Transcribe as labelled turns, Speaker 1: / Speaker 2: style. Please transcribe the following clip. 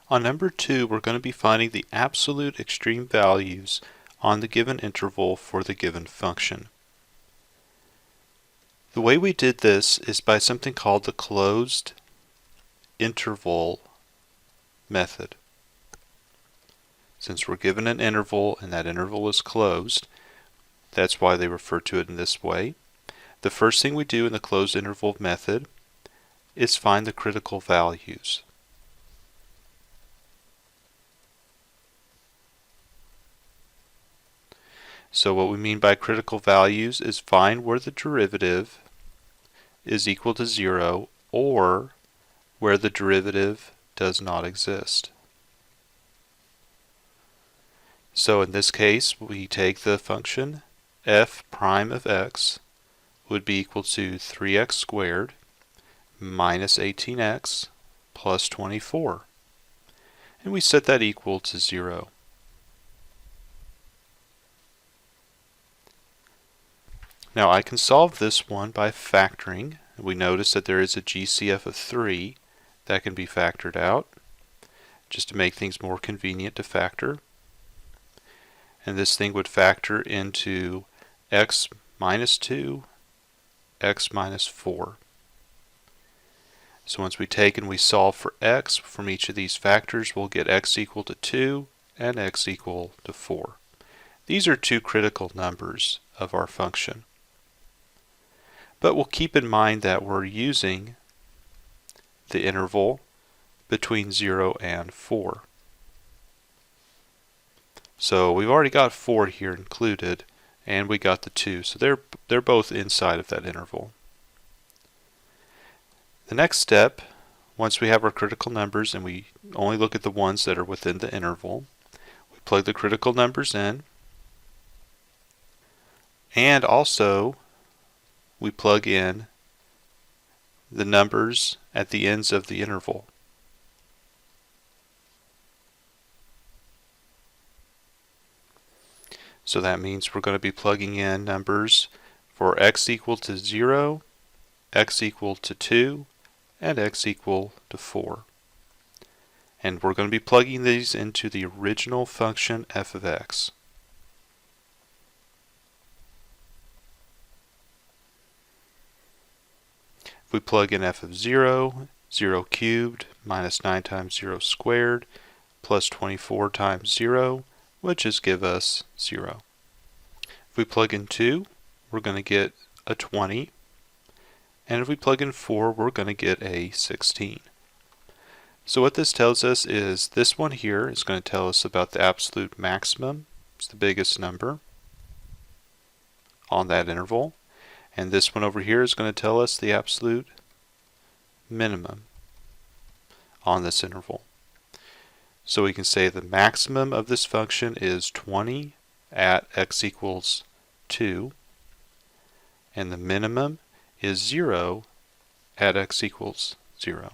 Speaker 1: On number 2, we're going to be finding the absolute extreme values on the given interval for the given function. The way we did this is by something called the closed interval method. Since we're given an interval and that interval is closed, that's why they refer to it in this way. The first thing we do in the closed interval method is find the critical values. So what we mean by critical values is find where the derivative is equal to 0 or where the derivative does not exist. So in this case, we take the function f prime of x would be equal to 3x squared minus 18x plus 24. And we set that equal to 0. Now I can solve this one by factoring. We notice that there is a GCF of 3 that can be factored out, just to make things more convenient to factor. And this thing would factor into x minus 2, x minus 4. So once we take and we solve for x from each of these factors, we'll get x equal to 2 and x equal to 4. These are two critical numbers of our function. But we'll keep in mind that we're using the interval between 0 and 4. So we've already got 4 here included, and we got the 2, so they're both inside of that interval. The next step, once we have our critical numbers and we only look at the ones that are within the interval, we plug the critical numbers in, and also we plug in the numbers at the ends of the interval. So that means we're going to be plugging in numbers for x equal to 0, x equal to 2, and x equal to 4. And we're going to be plugging these into the original function f of x. If we plug in f of 0, 0 cubed minus 9 times 0 squared plus 24 times 0 would just give us 0. If we plug in 2, we're going to get a 20. And if we plug in 4, we're going to get a 16. So what this tells us is this one here is going to tell us about the absolute maximum. It's the biggest number on that interval. And this one over here is going to tell us the absolute minimum on this interval. So we can say the maximum of this function is 20 at x equals 2, and the minimum is 0 at x equals 0.